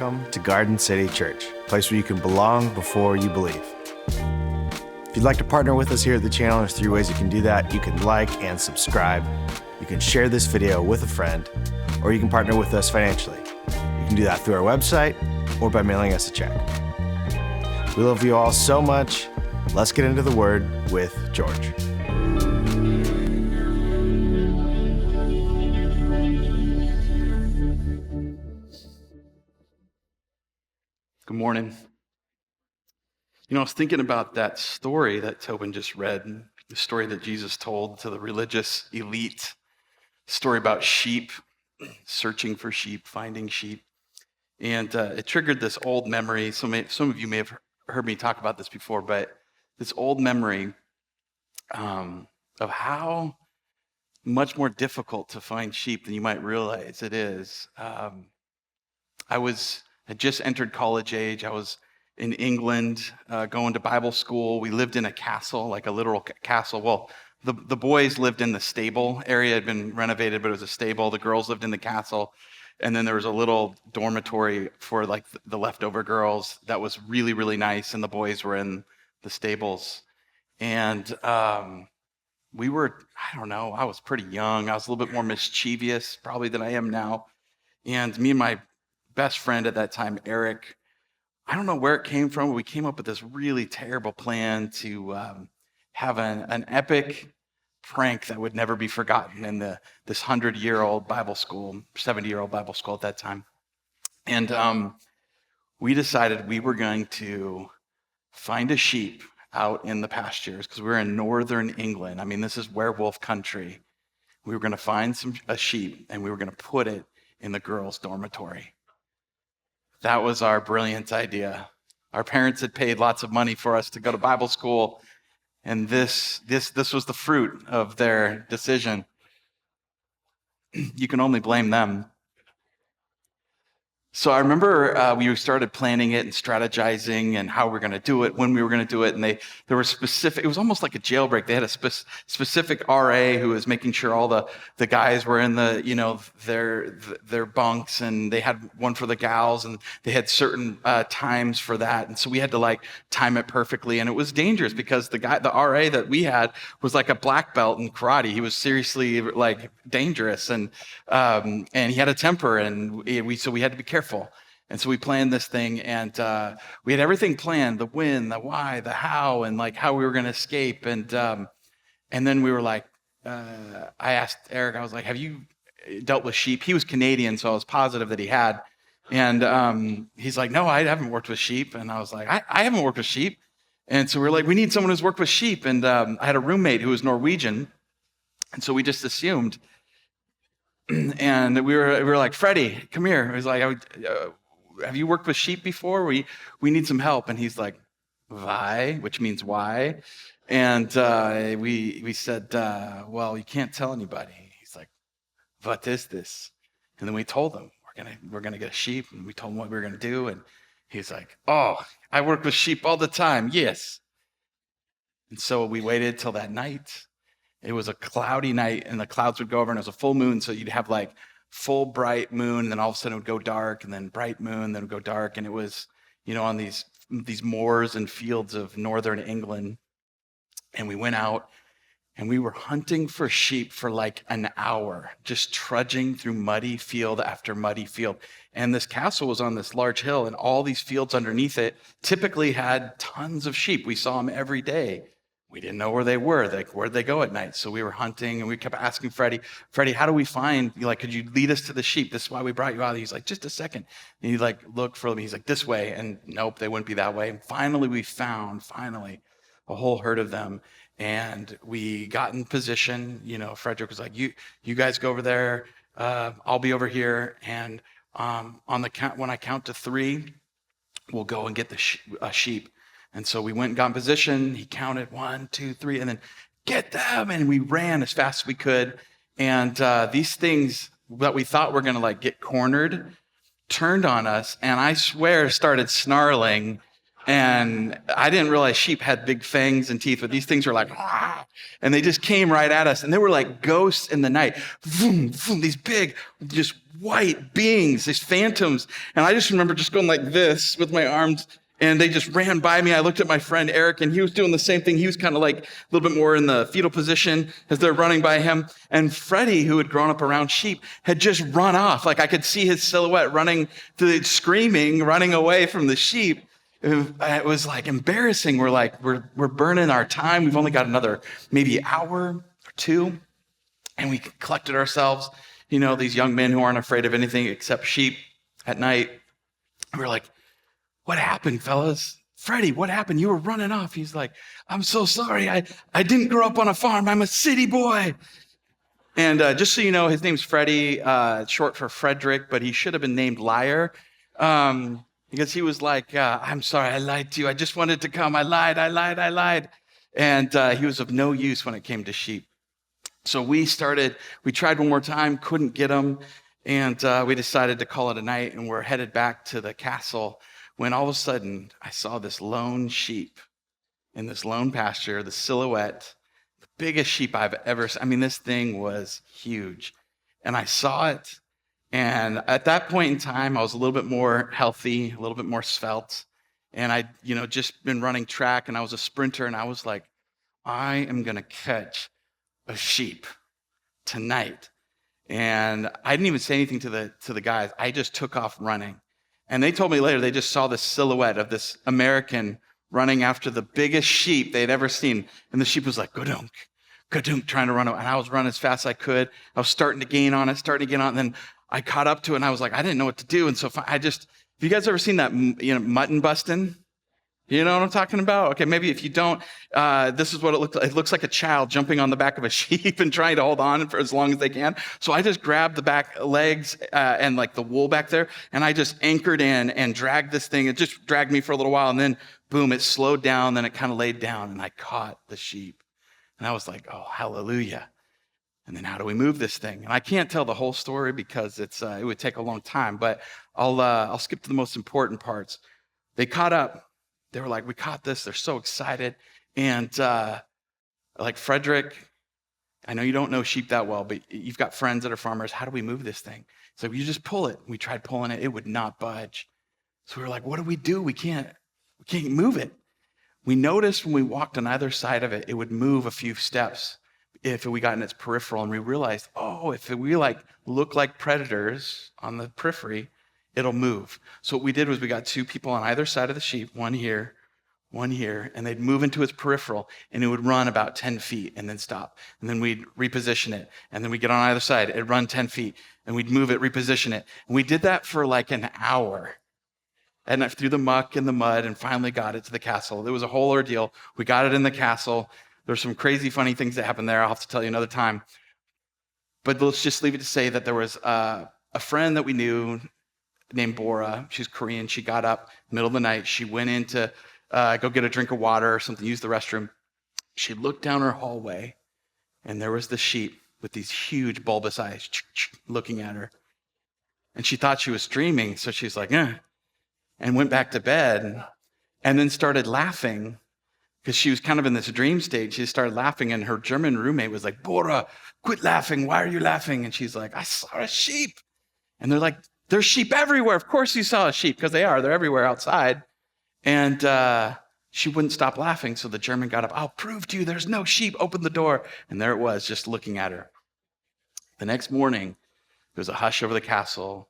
Welcome to Garden City Church, a place where you can belong before you believe. If you'd like to partner with us here at the channel, there's 3 ways you can do that. You can like and subscribe. You can share this video with a friend, or you can partner with us financially. You can do that through our website or by mailing us a check. We love you all so much. Let's get into the Word with George. Good morning. I was thinking about that story that Tobin just read, the story that Jesus told to the religious elite, story about sheep, searching for sheep, finding sheep. And it triggered this old memory. Some of you may have heard me talk about this before, but this old memory of how much more difficult to find sheep than you might realize it is. I just entered college age. I was in England going to Bible school. We lived in a castle, like a literal castle. Well, the boys lived in the stable area. It had been renovated, but it was a stable. The girls lived in the castle. And then there was a little dormitory for like the leftover girls that was really, really nice. And the boys were in the stables. And we were, I was pretty young. I was a little bit more mischievous probably than I am now. And me and my best friend at that time, Eric, I don't know where it came from, but we came up with this really terrible plan to have an epic prank that would never be forgotten in this 100-year-old Bible school, 70-year-old Bible school at that time. And we decided we were going to find a sheep out in the pastures because we were in northern England. I mean, this is werewolf country. We were going to find a sheep and we were going to put it in the girls' dormitory. That was our brilliant idea. Our parents had paid lots of money for us to go to Bible school, and this was the fruit of their decision. You can only blame them. So I remember we started planning it and strategizing and how we're going to do it, when we were going to do it, and there were specific. It was almost like a jailbreak. They had a specific RA who was making sure all the guys were in their bunks, and they had one for the gals, and they had certain times for that, and so we had to like time it perfectly, and it was dangerous because the RA that we had was like a black belt in karate. He was seriously like dangerous, and he had a temper, and we had to be careful. And so we planned this thing, and we had everything planned: the when, the why, the how, and like how we were going to escape. And then we were like, I asked Eric, I was like, "Have you dealt with sheep?" He was Canadian, so I was positive that he had. And he's like, "No, I haven't worked with sheep." And I was like, I haven't worked with sheep. And so we were like, we need someone who's worked with sheep. And I had a roommate who was Norwegian, and so we just assumed. And we were like, "Freddie, come here." He was like, "Have you worked with sheep before? We need some help." And he's like, "Why?" which means why. And we said, "Well, you can't tell anybody." He's like, "What is this?" And then we told him we're gonna get a sheep, and we told him what we were gonna do. And he's like, "Oh, I work with sheep all the time. Yes." And so we waited till that night. It was a cloudy night, and the clouds would go over, and it was a full moon, so you'd have like full bright moon, and then all of a sudden it would go dark, and then bright moon, then it would go dark, and it was, on these moors and fields of northern England. And we went out, and we were hunting for sheep for like an hour, just trudging through muddy field after muddy field. And this castle was on this large hill, and all these fields underneath it typically had tons of sheep. We saw them every day. We didn't know where they were. Like, where'd they go at night? So we were hunting, and we kept asking Freddie, "How do we find, could you lead us to the sheep? This is why we brought you out." He's like, "Just a second." And he like looked for them. He's like, "This way." And nope, they wouldn't be that way. And finally we found a whole herd of them. And we got in position. Frederick was like, you guys go over there. I'll be over here. And on the count, when I count to 3, we'll go and get the sheep. And so we went and got in position. He counted 1, 2, 3, and then get them. And we ran as fast as we could. And these things that we thought were going to like get cornered turned on us. And I swear started snarling And I didn't realize sheep had big fangs and teeth, but these things were like, ah, and they just came right at us. And they were like ghosts in the night. Vroom, vroom, these big, just white beings, these phantoms. And I just remember just going like this with my arms, and they just ran by me. I looked at my friend Eric, and he was doing the same thing. He was kind of like a little bit more in the fetal position as they're running by him. And Freddie, who had grown up around sheep, had just run off. Like I could see his silhouette screaming, running away from the sheep. It was like embarrassing. We're burning our time. We've only got another maybe hour or two. And we collected ourselves, these young men who aren't afraid of anything except sheep at night. And we were like, what happened, fellas? Freddie, what happened? You were running off. He's like, I'm so sorry. I didn't grow up on a farm. I'm a city boy. And just so you know, his name's Freddie, short for Frederick, but he should have been named Liar. Because he was like, I'm sorry, I lied to you. I just wanted to come. I lied. And he was of no use when it came to sheep. So we tried one more time, couldn't get him. And we decided to call it a night, and we're headed back to the castle when all of a sudden I saw this lone sheep in this lone pasture, the silhouette, the biggest sheep I've ever seen. I mean, this thing was huge. And I saw it. And at that point in time, I was a little bit more healthy, a little bit more svelte. And I'd, just been running track, and I was a sprinter, and I was like, I am going to catch a sheep tonight. And I didn't even say anything to the guys. I just took off running. And they told me later they just saw the silhouette of this American running after the biggest sheep they'd ever seen. And the sheep was like, gadunk, gadunk, trying to run away. And I was running as fast as I could. I was starting to gain on it, and then I caught up to it, and I was like, I didn't know what to do. And so have you guys ever seen that, mutton busting? You know what I'm talking about? Okay, maybe if you don't, this is what it looked like. It looks like a child jumping on the back of a sheep and trying to hold on for as long as they can. So I just grabbed the back legs and like the wool back there, and I just anchored in and dragged this thing. It just dragged me for a little while, and then boom, it slowed down, then it kind of laid down, and I caught the sheep. And I was like, oh, hallelujah. And then how do we move this thing? And I can't tell the whole story because it would take a long time, but I'll skip to the most important parts. They caught up. They were like, we caught this. They're so excited. And like, Frederick, I know you don't know sheep that well, but you've got friends that are farmers. How do we move this thing? So you just pull it. We tried pulling it. It would not budge. So we were like, what do? We can't move it. We noticed when we walked on either side of it, it would move a few steps if we got in its peripheral, and we realized, if we look like predators on the periphery, it'll move. So what we did was we got two people on either side of the sheep, one here, and they'd move into its peripheral, and it would run about 10 feet and then stop. And then we'd reposition it, and then we'd get on either side, it'd run 10 feet, and we'd move it, reposition it. And we did that for like an hour. And through the muck and the mud, and finally got it to the castle. It was a whole ordeal. We got it in the castle. There's some crazy, funny things that happened there. I'll have to tell you another time. But let's just leave it to say that there was a friend that we knew named Bora. She's Korean. She got up middle of the night. She went in to go get a drink of water or something, use the restroom. She looked down her hallway, and there was the sheep with these huge bulbous eyes looking at her. And she thought she was dreaming, so she's like, and went back to bed, and then started laughing. Because she was kind of in this dream state. She started laughing, and her German roommate was like, Bora, quit laughing. Why are you laughing? And she's like, I saw a sheep. And they're like, there's sheep everywhere. Of course you saw a sheep, because they are. They're everywhere outside. And she wouldn't stop laughing, so the German got up. I'll prove to you there's no sheep. Open the door. And there it was, just looking at her. The next morning, there was a hush over the castle.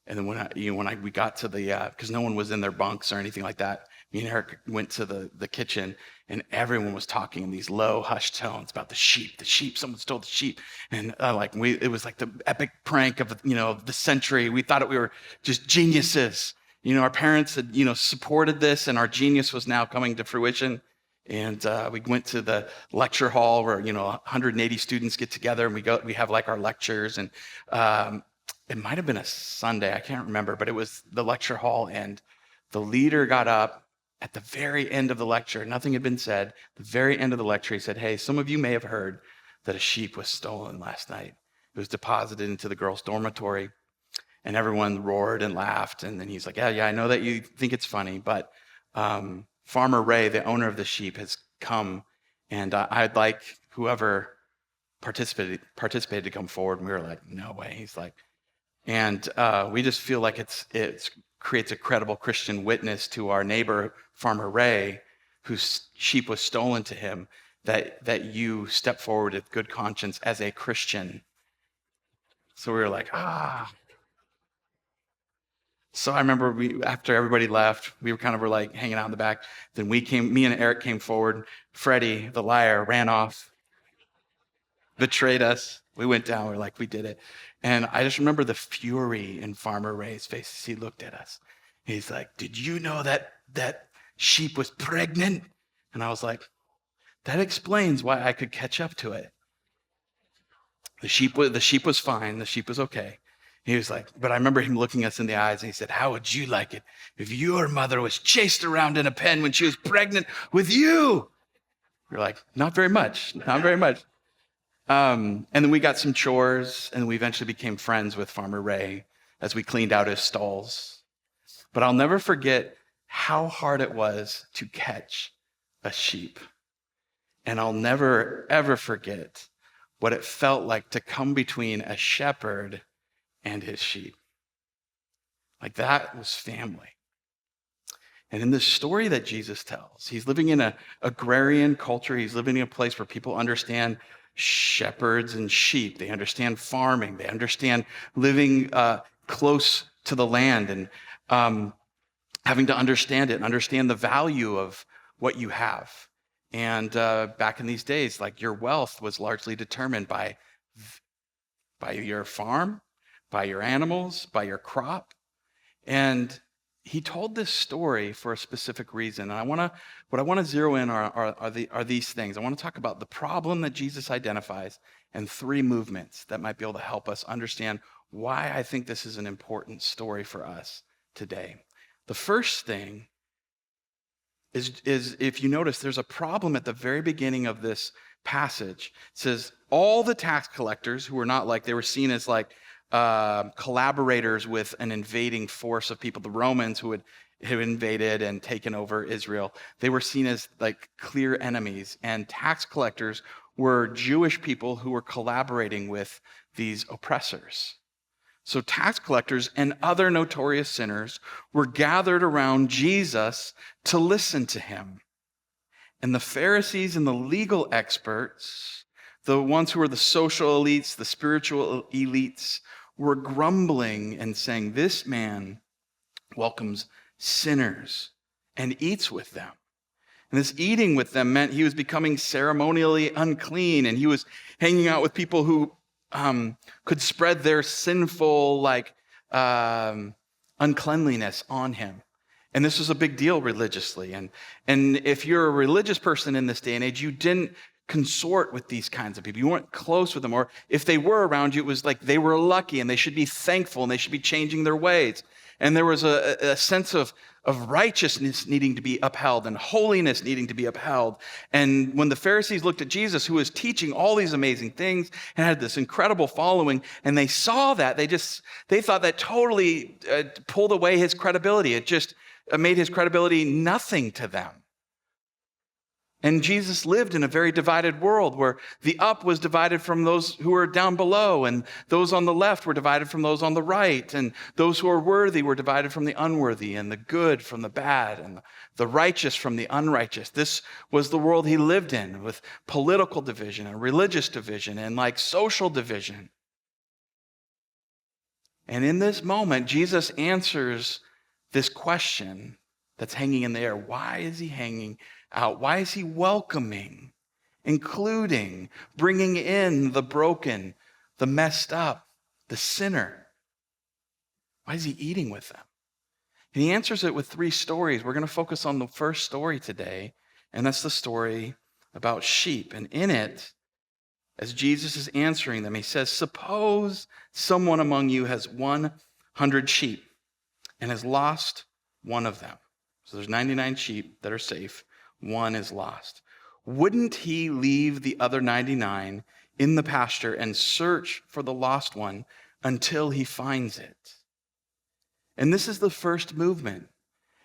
And then when we got to because no one was in their bunks or anything like that, me and Eric went to the kitchen, and everyone was talking in these low, hushed tones about the sheep, someone stole the sheep. And it was like the epic prank of the century. We thought we were just geniuses. Our parents had, supported this, and our genius was now coming to fruition. And we went to the lecture hall where, 180 students get together, and we have like our lectures. And it might have been a Sunday, I can't remember, but it was the lecture hall, and the leader got up at the very end of the lecture. Nothing had been said. The very end of the lecture, he said, hey, some of you may have heard that a sheep was stolen last night. It was deposited into the girls' dormitory, and everyone roared and laughed. And then he's like, yeah, I know that you think it's funny, but Farmer Ray, the owner of the sheep, has come, and I'd like whoever participated to come forward. And we were like, no way. He's like, and we just feel like it creates a credible Christian witness to our neighbor, Farmer Ray, whose sheep was stolen to him, that you step forward with good conscience as a Christian. So we were like, So I remember after everybody left, we were like hanging out in the back. Then me and Eric came forward. Freddie, the liar, ran off, betrayed us. We went down. We're like, we did it. And I just remember the fury in Farmer Ray's face as he looked at us. He's like, did you know that sheep was pregnant? And I was like, that explains why I could catch up to it. The sheep was fine. The sheep was okay. He was like, but I remember him looking us in the eyes and he said, how would you like it if your mother was chased around in a pen when she was pregnant with you? We're like, not very much. And then we got some chores and we eventually became friends with Farmer Ray as we cleaned out his stalls. But I'll never forget how hard it was to catch a sheep. And I'll never, ever forget what it felt like to come between a shepherd and his sheep. Like that was family. And in the story that Jesus tells, he's living in an agrarian culture. He's living in a place where people understand shepherds and sheep. They understand farming. They understand living close to the land and having to understand it and understand the value of what you have. And back in these days, like your wealth was largely determined by your farm, by your animals, by your crop. And he told this story for a specific reason. And what I want to zero in are these things. I want to talk about the problem that Jesus identifies and 3 movements that might be able to help us understand why I think this is an important story for us today. The first thing is if you notice, there's a problem at the very beginning of this passage. It says all the tax collectors who were not like, they were seen as like collaborators with an invading force of people, the Romans who had invaded and taken over Israel. They were seen as like clear enemies, and tax collectors were Jewish people who were collaborating with these oppressors. So tax collectors and other notorious sinners were gathered around Jesus to listen to him. And the Pharisees and the legal experts, the ones who were the social elites, the spiritual elites, were grumbling and saying, this man welcomes sinners and eats with them. And this eating with them meant he was becoming ceremonially unclean, and he was hanging out with people who could spread their sinful uncleanliness on him. And this was a big deal religiously. And if you're a religious person in this day and age, you didn't consort with these kinds of people. You weren't close with them. Or if they were around you, it was like they were lucky and they should be thankful and they should be changing their ways. And there was a sense of righteousness needing to be upheld and holiness needing to be upheld. And when the Pharisees looked at Jesus, who was teaching all these amazing things and had this incredible following, and they saw that, they thought that totally pulled away his credibility. It just made his credibility nothing to them. And Jesus lived in a very divided world where the up was divided from those who were down below, and those on the left were divided from those on the right, and those who were worthy were divided from the unworthy, and the good from the bad, and the righteous from the unrighteous. This was the world he lived in, with political division and religious division and like social division. And in this moment, Jesus answers this question that's hanging in the air. Why is he hanging out? Why is he welcoming, including, bringing in the broken, the messed up, the sinner? Why is he eating with them? And he answers it with 3 stories. We're going to focus on the first story today, and that's the story about sheep. And in it, as Jesus is answering them, he says, suppose someone among you has 100 sheep and has lost one of them. So there's 99 sheep that are safe. One is lost. Wouldn't he leave the other 99 in the pasture and search for the lost one until he finds it? And this is the first movement.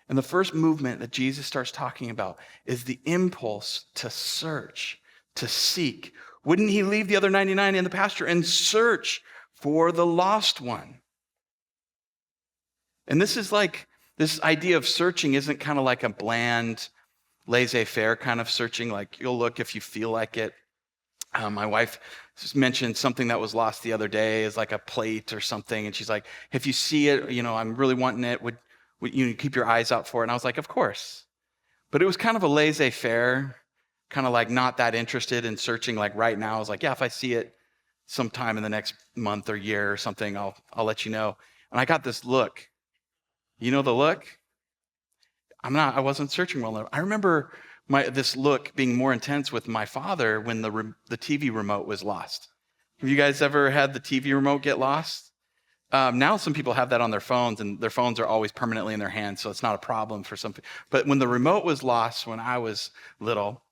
And the first movement that Jesus starts talking about is the impulse to search, to seek. Wouldn't he leave the other 99 in the pasture and search for the lost one? And this is like, this idea of searching isn't kind of like a bland, laissez-faire kind of searching, like you'll look if you feel like it. My wife just mentioned something that was lost the other day is like a plate or something. And she's like, if you see it, I'm really wanting it. Would you keep your eyes out for it? And I was like, of course. But it was kind of a laissez-faire, kind of like not that interested in searching like right now. I was like, yeah, if I see it sometime in the next month or year or something, I'll let you know. And I got this look. You know the look? I wasn't searching well enough. I remember this look being more intense with my father when the TV remote was lost. Have you guys ever had the TV remote get lost? Now some people have that on their phones, and their phones are always permanently in their hands, so it's not a problem for some people. But when the remote was lost when I was little,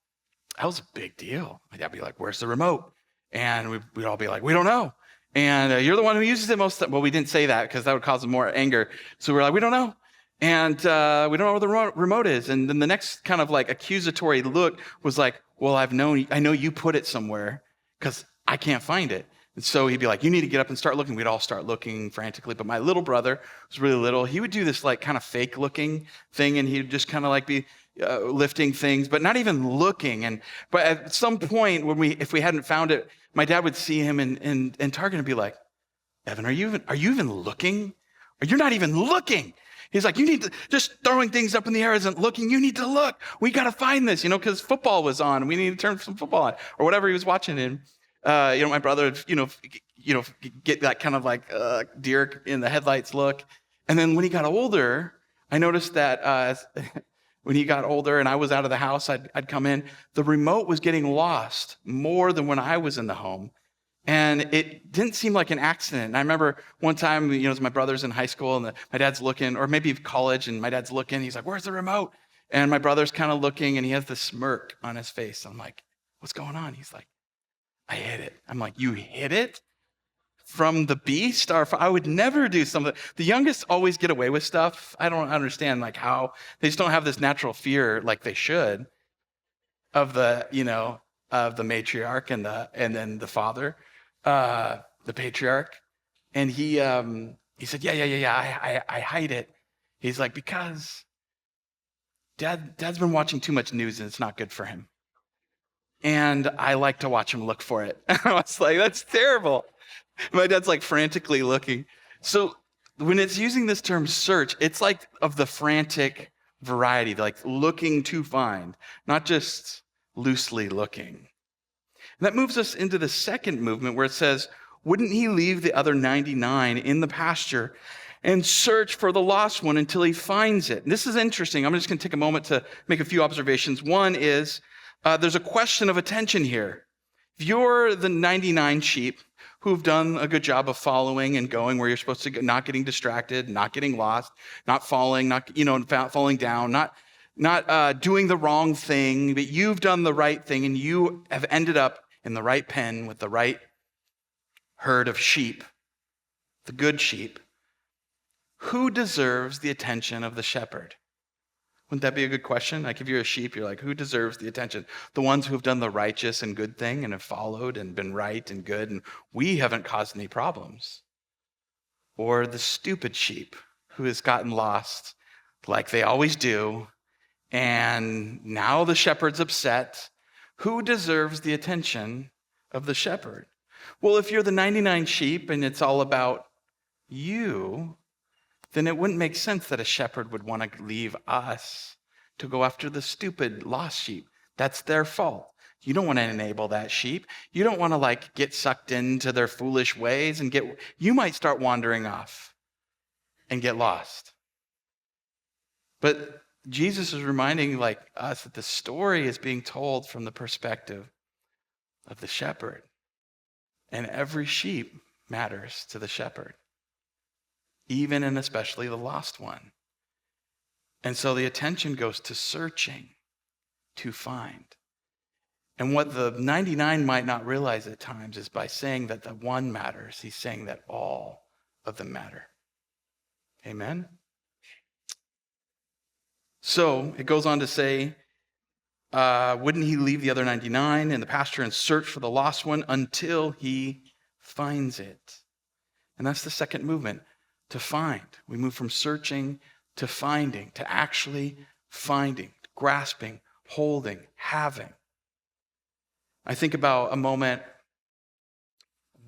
that was a big deal. My dad would be like, where's the remote? And we'd all be like, we don't know. And you're the one who uses it most of the time. Well, we didn't say that because that would cause more anger. So we're like, we don't know. And we don't know where the remote is. And then the next kind of like accusatory look was like, well, I know you put it somewhere because I can't find it. And so he'd be like, you need to get up and start looking. We'd all start looking frantically. But my little brother was really little. He would do this like kind of fake looking thing. And he'd just kind of like be lifting things, but not even looking. But at some point if we hadn't found it, my dad would see him in Target and be like, Evan, are you even looking? Or you're not even looking. He's like, you need to, just throwing things up in the air isn't looking. You need to look. We got to find this, because football was on and we need to turn some football on or whatever he was watching. And, my brother, get that kind of like deer in the headlights look. And then when he got older, I noticed that when he got older and I was out of the house, I'd come in, the remote was getting lost more than when I was in the home. And it didn't seem like an accident. And I remember one time, as my brother's in high school and my dad's looking, or maybe college, and my dad's looking. He's like, where's the remote? And my brother's kind of looking, and he has this smirk on his face. I'm like, what's going on? He's like, I hid it. I'm like, you hid it from the beast? Or I would never do something. The youngest always get away with stuff. I don't understand like how they just don't have this natural fear like they should of the matriarch and then the father. The patriarch, and he said, yeah, I hide it. He's like, because dad's been watching too much news and it's not good for him. And I like to watch him look for it. I was like, that's terrible. My dad's like frantically looking. So when it's using this term search, it's like of the frantic variety, like looking to find, not just loosely looking. And that moves us into the second movement where it says, wouldn't he leave the other 99 in the pasture and search for the lost one until he finds it? And this is interesting. I'm just going to take a moment to make a few observations. One is there's a question of attention here. If you're the 99 sheep who've done a good job of following and going where you're supposed to go, not getting distracted, not getting lost, not falling, not falling down, not doing the wrong thing, but you've done the right thing and you have ended up in the right pen with the right herd of sheep, the good sheep. Who deserves the attention of the shepherd? Wouldn't that be a good question? Like if you're a sheep, you're like, who deserves the attention? The ones who have done the righteous and good thing and have followed and been right and good, and we haven't caused any problems. Or the stupid sheep who has gotten lost like they always do, and now the shepherd's upset. Who deserves the attention of the shepherd? Well, if you're the 99 sheep and it's all about you, then it wouldn't make sense that a shepherd would want to leave us to go after the stupid lost sheep. That's their fault. You don't want to enable that sheep. You don't want to get sucked into their foolish ways and you might start wandering off and get lost. But Jesus is reminding us that the story is being told from the perspective of the shepherd. And every sheep matters to the shepherd, even and especially the lost one. And so the attention goes to searching to find. And what the 99 might not realize at times is by saying that the one matters, he's saying that all of them matter. Amen? So it goes on to say, wouldn't he leave the other 99 in the pasture and search for the lost one until he finds it? And that's the second movement, to find. We move from searching to finding, to actually finding, grasping, holding, having. I think about a moment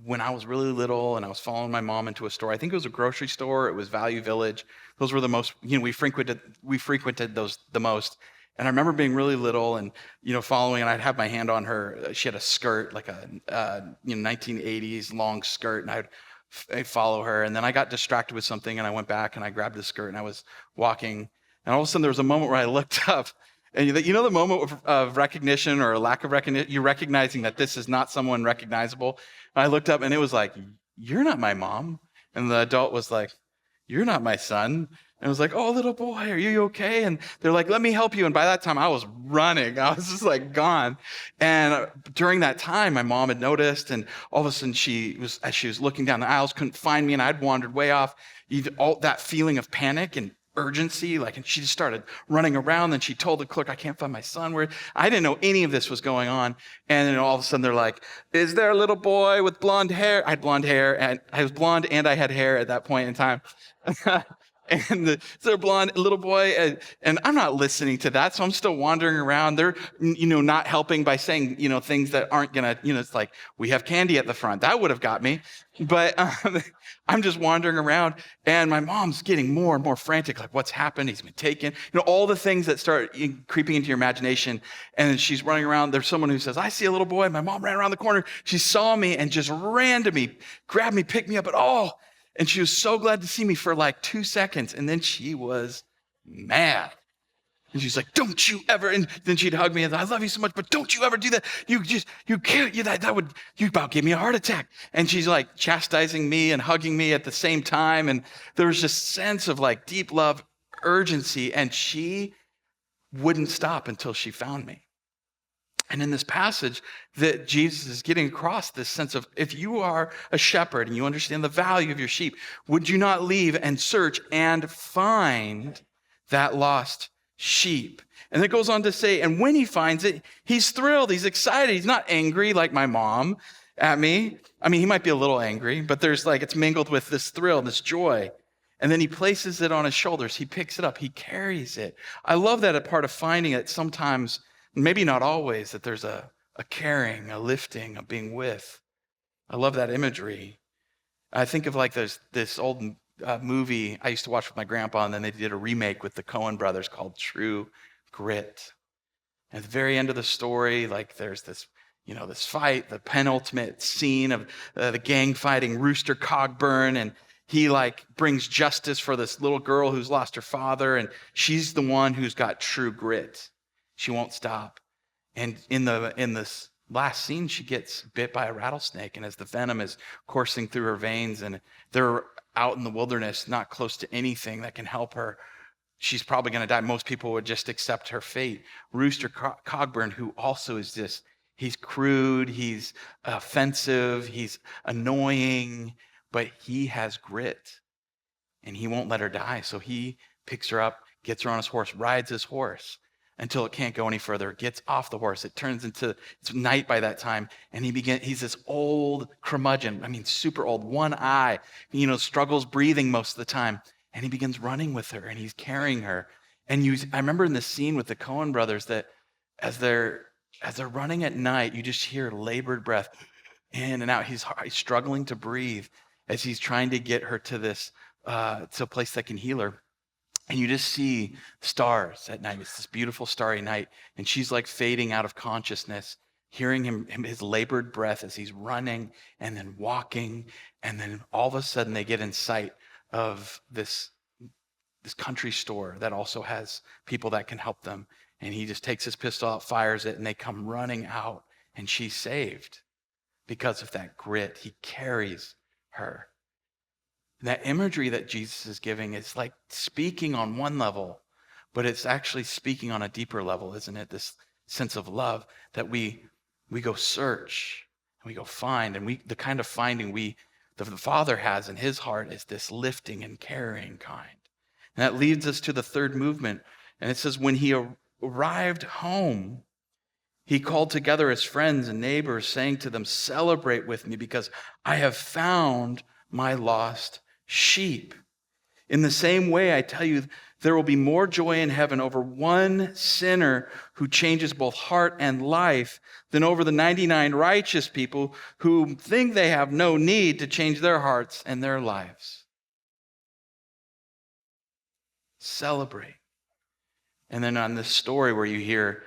when I was really little and I was following my mom into a store. I think it was a grocery store. It was Value Village. Those were the most, we frequented those the most. And I remember being really little and, following, and I'd have my hand on her. She had a skirt, like a 1980s long skirt, and I'd follow her. And then I got distracted with something, and I went back and I grabbed the skirt, and I was walking. And all of a sudden, there was a moment where I looked up, and the moment of recognition or lack of recognition, you're recognizing that this is not someone recognizable. And I looked up, and it was like, "You're not my mom." And the adult was like, "You're not my son." And I was like, "Oh, little boy, are you okay?" And they're like, "Let me help you." And by that time, I was running. I was just like gone. And during that time, my mom had noticed, and all of a sudden, as she was looking down the aisles, couldn't find me, and I'd wandered way off. All that feeling of panic and urgency, and she just started running around. Then she told the clerk, "I can't find my son." I didn't know any of this was going on. And then all of a sudden, they're like, "Is there a little boy with blonde hair?" I had blonde hair, and I was blonde, and I had hair at that point in time. And is there a blonde little boy? And I'm not listening to that, so I'm still wandering around. They're, not helping by saying, things that aren't gonna, it's like, "We have candy at the front." That would have got me. But I'm just wandering around, and my mom's getting more and more frantic, like, "What's happened? He's been taken." All the things that start creeping into your imagination. And then she's running around. There's someone who says, "I see a little boy." My mom ran around the corner. She saw me and just ran to me, grabbed me, picked me up, and she was so glad to see me for like 2 seconds. And then she was mad. And she's like, "Don't you ever," and then she'd hug me and, "I love you so much, but don't you ever do that. You can't, you about gave me a heart attack." And she's like chastising me and hugging me at the same time. And there was just sense of like deep love, urgency. And she wouldn't stop until she found me. And in this passage that Jesus is getting across this sense of, if you are a shepherd and you understand the value of your sheep, would you not leave and search and find that lost sheep? And it goes on to say, and when he finds it, he's thrilled, he's excited, he's not angry like my mom at me. I mean, he might be a little angry, but it's mingled with this thrill, this joy. And then he places it on his shoulders, he picks it up, he carries it. I love that a part of finding it sometimes, maybe not always, that there's a carrying, a lifting, a being with. I love that imagery. I think of like this old movie I used to watch with my grandpa, and then they did a remake with the Coen brothers called True Grit. At the very end of the story, there's this fight, the penultimate scene of the gang fighting Rooster Cogburn, and he brings justice for this little girl who's lost her father, and she's the one who's got true grit. She won't stop. And in this last scene, she gets bit by a rattlesnake, and as the venom is coursing through her veins, and they're out in the wilderness, not close to anything that can help her, she's probably going to die. Most people would just accept her fate. Rooster Cogburn, who also is he's crude, he's offensive, he's annoying, but he has grit, and he won't let her die. So he picks her up, gets her on his horse, rides his horse until it can't go any further, gets off the horse. It's night by that time, and he's this old curmudgeon, super old, one eye, struggles breathing most of the time, and he begins running with her, and he's carrying her. And I remember in this scene with the Coen brothers that as they're running at night, you just hear labored breath in and out. He's struggling to breathe as he's trying to get her to a place that can heal her. And you just see stars at night. It's this beautiful starry night. And she's fading out of consciousness, hearing his labored breath as he's running and then walking. And then all of a sudden they get in sight of this country store that also has people that can help them. And he just takes his pistol out, fires it, and they come running out. And she's saved because of that grit. He carries her. That imagery that Jesus is giving is speaking on one level, but it's actually speaking on a deeper level, isn't it? This sense of love that we go search and we go find, and the kind of finding the Father has in his heart is this lifting and carrying kind. And that leads us to the third movement And it says, when he arrived home, he called together his friends and neighbors, saying to them, celebrate with me because I have found my lost sheep. In the same way, I tell you, there will be more joy in heaven over one sinner who changes both heart and life than over the 99 righteous people who think they have no need to change their hearts and their lives. Celebrate. And then on this story where you hear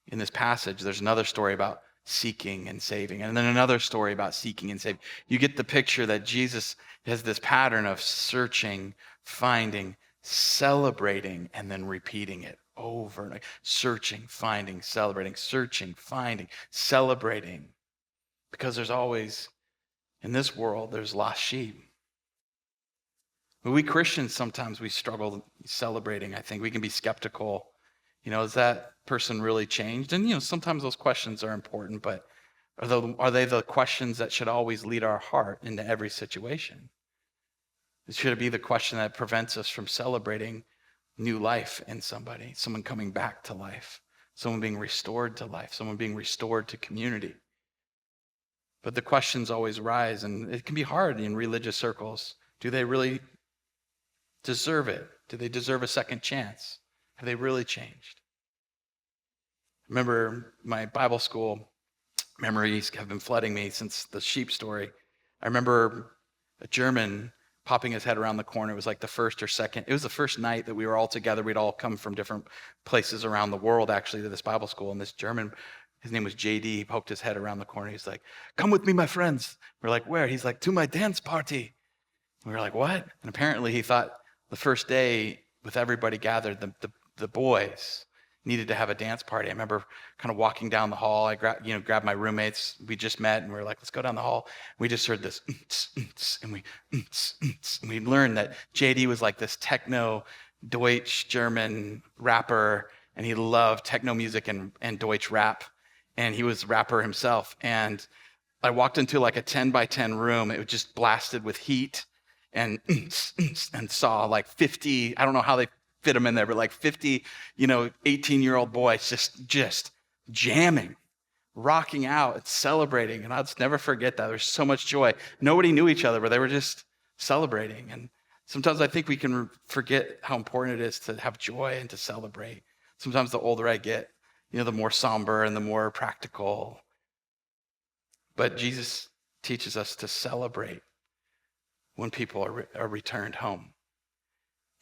in this passage, there's another story about seeking and saving, and then another story about seeking and saving. You get the picture that Jesus has this pattern of searching, finding, celebrating, and then repeating it over and over. Searching, finding, celebrating, searching, finding, celebrating. Because there's always, in this world, there's lost sheep. But we Christians, sometimes we struggle celebrating. I think we can be skeptical. Is that person really changed? And, sometimes those questions are important, but are they the questions that should always lead our heart into every situation? Should it be the question that prevents us from celebrating new life in somebody, someone coming back to life, someone being restored to life, someone being restored to community? But the questions always rise, and it can be hard in religious circles. Do they really deserve it? Do they deserve a second chance? Have they really changed? I remember my Bible school memories have been flooding me since the sheep story. I remember a German popping his head around the corner. It was like the first or second. It was the first night that we were all together. We'd all come from different places around the world, actually, to this Bible school. And this German, his name was JD, he poked his head around the corner. He's like, come with me, my friends. We're like, where? He's like, to my dance party. We were like, what? And apparently he thought the first day with everybody gathered, the boys needed to have a dance party. I remember kind of walking down the hall. I grabbed my roommates. We just met, and we were like, let's go down the hall. We just heard this, and we learned that JD was like this techno Deutsch German rapper, and he loved techno music and Deutsch rap, and he was a rapper himself. And I walked into like a 10 by 10 room. It was just blasted with heat, and saw like 50, I don't know how they fit them in there, but like 50, 18-year-old boys just jamming, rocking out and celebrating. And I'll just never forget that. There's so much joy. Nobody knew each other, but they were just celebrating. And sometimes I think we can forget how important it is to have joy and to celebrate. Sometimes the older I get, the more somber and the more practical. But Jesus teaches us to celebrate when people are returned home.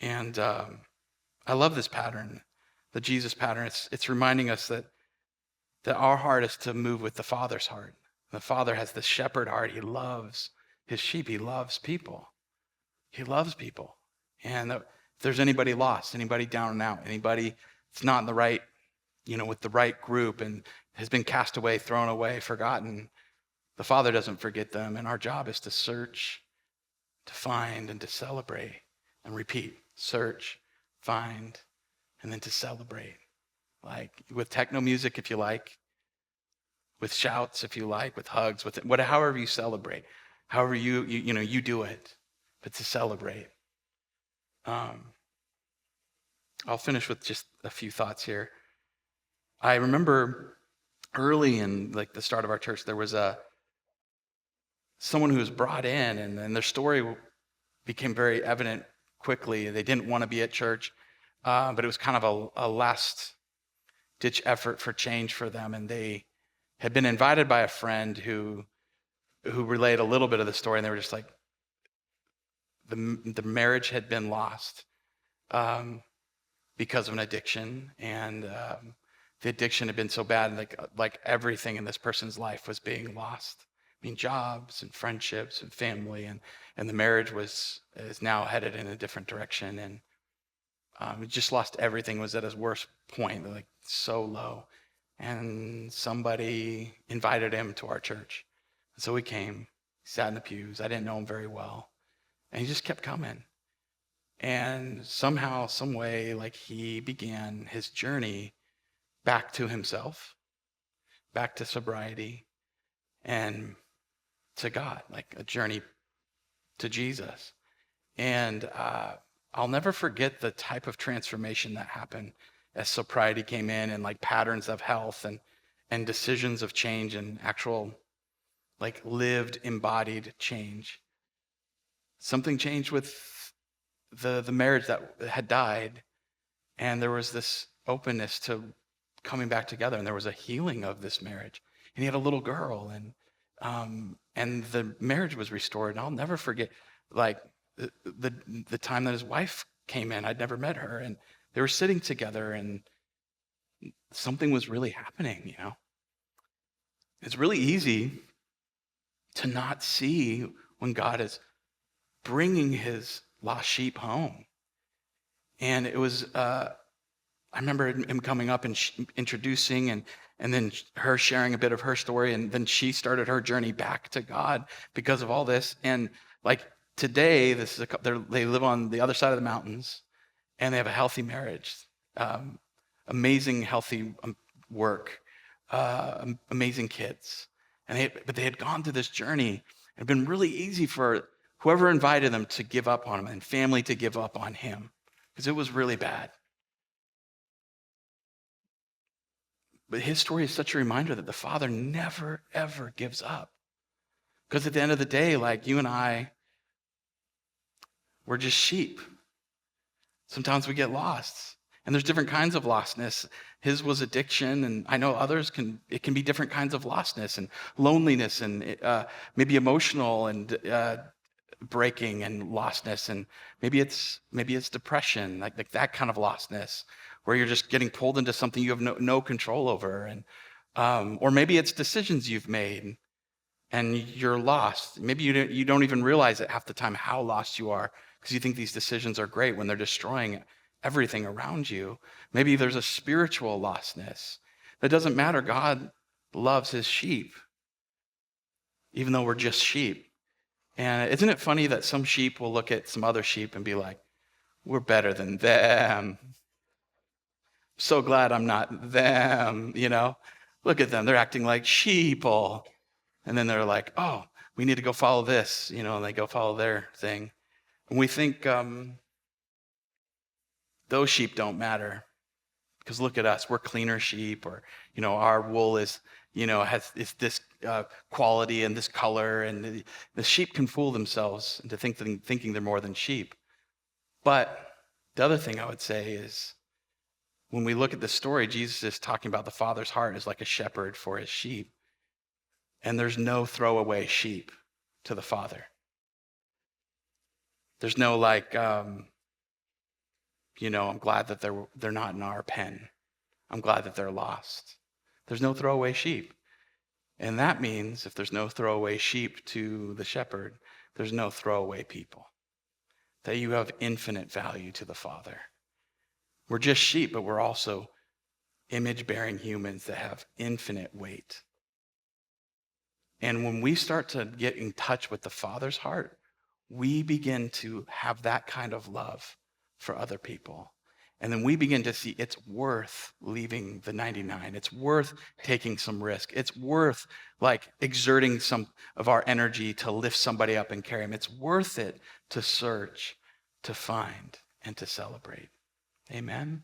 And I love this pattern, the Jesus pattern. It's reminding us that our heart is to move with the Father's heart. The Father has this shepherd heart. He loves his sheep. He loves people. He loves people. And if there's anybody lost, anybody down and out, anybody that's not in the right, with the right group and has been cast away, thrown away, forgotten, the Father doesn't forget them. And our job is to search, to find, and to celebrate and repeat. Search, find, and then to celebrate. Like with techno music, if you like, with shouts, if you like, with hugs, with however you celebrate, however you do it, but to celebrate. I'll finish with just a few thoughts here. I remember early in like the start of our church, there was someone who was brought in, and their story became very evident quickly. They didn't want to be at church, but it was kind of a last-ditch effort for change for them. And they had been invited by a friend who relayed a little bit of the story, and they were just like, the marriage had been lost because of an addiction, and the addiction had been so bad, like everything in this person's life was being lost. I mean, jobs and friendships and family, and the marriage is now headed in a different direction, and he just lost everything. Was at his worst point, like so low. And somebody invited him to our church, and so he came. He sat in the pews. I didn't know him very well, and he just kept coming. And somehow, some way, like he began his journey back to himself, back to sobriety, and to God, like a journey to Jesus. And I'll never forget the type of transformation that happened as sobriety came in, and like patterns of health and decisions of change and actual like lived embodied change. Something changed with the marriage that had died, and there was this openness to coming back together, and there was a healing of this marriage. And he had a little girl, and the marriage was restored. And I'll never forget, like the time that his wife came in. I'd never met her, and they were sitting together, and something was really happening. It's really easy to not see when God is bringing his lost sheep home. And it was, I remember him coming up and introducing, and then her sharing a bit of her story, and then she started her journey back to God because of all this. And like today, they live on the other side of the mountains, and they have a healthy marriage, amazing healthy work, amazing kids. But they had gone through this journey. It had been really easy for whoever invited them to give up on him, and family to give up on him, because it was really bad. But his story is such a reminder that the Father never, ever gives up. Because at the end of the day, like you and I, we're just sheep. Sometimes we get lost. And there's different kinds of lostness. His was addiction, and I know others it can be different kinds of lostness and loneliness, and maybe emotional and breaking and lostness, and maybe it's depression, like that kind of lostness, where you're just getting pulled into something you have no control over, and or maybe it's decisions you've made and you're lost. Maybe you don't even realize it half the time how lost you are, because you think these decisions are great when they're destroying everything around you. Maybe there's a spiritual lostness. That doesn't matter. God loves his sheep, even though we're just sheep. And isn't it funny that some sheep will look at some other sheep and be like, we're better than them. So glad I'm not them, Look at them. They're acting like sheeple. And then they're like, oh, we need to go follow this, and they go follow their thing. And we think those sheep don't matter, because look at us. We're cleaner sheep, or, our wool is, has this quality and this color. And the sheep can fool themselves into thinking they're more than sheep. But the other thing I would say is, when we look at the story, Jesus is talking about the Father's heart as like a shepherd for his sheep. And there's no throwaway sheep to the Father. There's no like, I'm glad that they're not in our pen. I'm glad that they're lost. There's no throwaway sheep. And that means if there's no throwaway sheep to the shepherd, there's no throwaway people. That you have infinite value to the Father. We're just sheep, but we're also image-bearing humans that have infinite weight. And when we start to get in touch with the Father's heart, we begin to have that kind of love for other people. And then we begin to see it's worth leaving the 99. It's worth taking some risk. It's worth like exerting some of our energy to lift somebody up and carry them. It's worth it to search, to find, and to celebrate. Amen?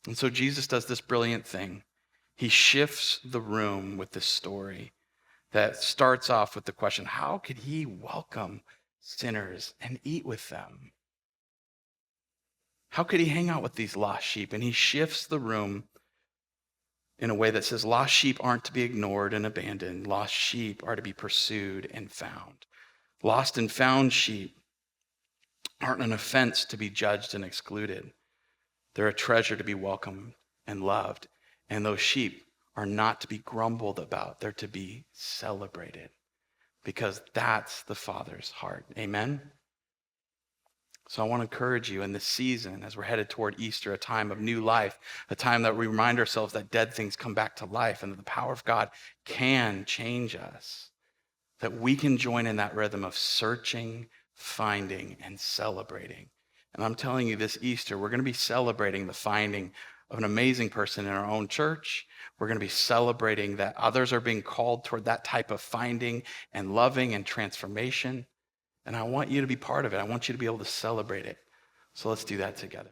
And so Jesus does this brilliant thing. He shifts the room with this story that starts off with the question, how could he welcome sinners and eat with them? How could he hang out with these lost sheep? And he shifts the room in a way that says lost sheep aren't to be ignored and abandoned. Lost sheep are to be pursued and found. Lost and found sheep aren't an offense to be judged and excluded. They're a treasure to be welcomed and loved. And those sheep are not to be grumbled about. They're to be celebrated, because that's the Father's heart. Amen? So I want to encourage you in this season, as we're headed toward Easter, a time of new life, a time that we remind ourselves that dead things come back to life and that the power of God can change us, that we can join in that rhythm of searching, finding, and celebrating. And I'm telling you, this Easter, we're going to be celebrating the finding of an amazing person in our own church. We're going to be celebrating that others are being called toward that type of finding and loving and transformation. And I want you to be part of it. I want you to be able to celebrate it So let's do that together.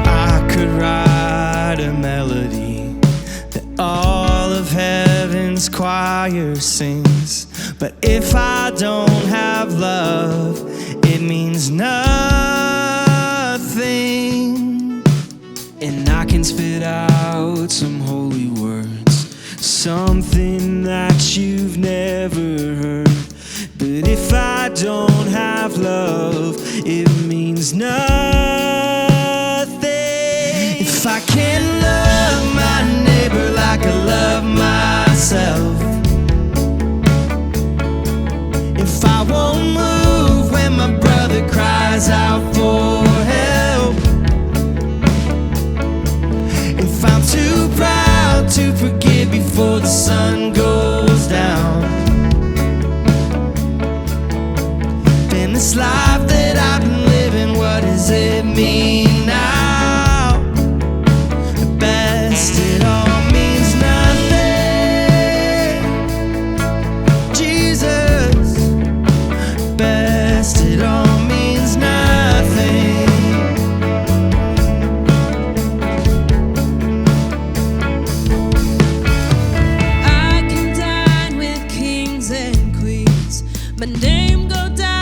I could write a melody that all of heaven's choir sings, but if I don't have love, it means nothing. And I can spit out some holy words, something that you've never heard, but if I don't have love, it means nothing. If I can't love my neighbor like I love myself, if I won't move when my brother cries out for help, if I'm too proud to forgive before the sun goes down, then this life that I've been living, what does it mean now? At best it all means nothing. Jesus, best it all means nothing. I can dine with kings and queens, my name go down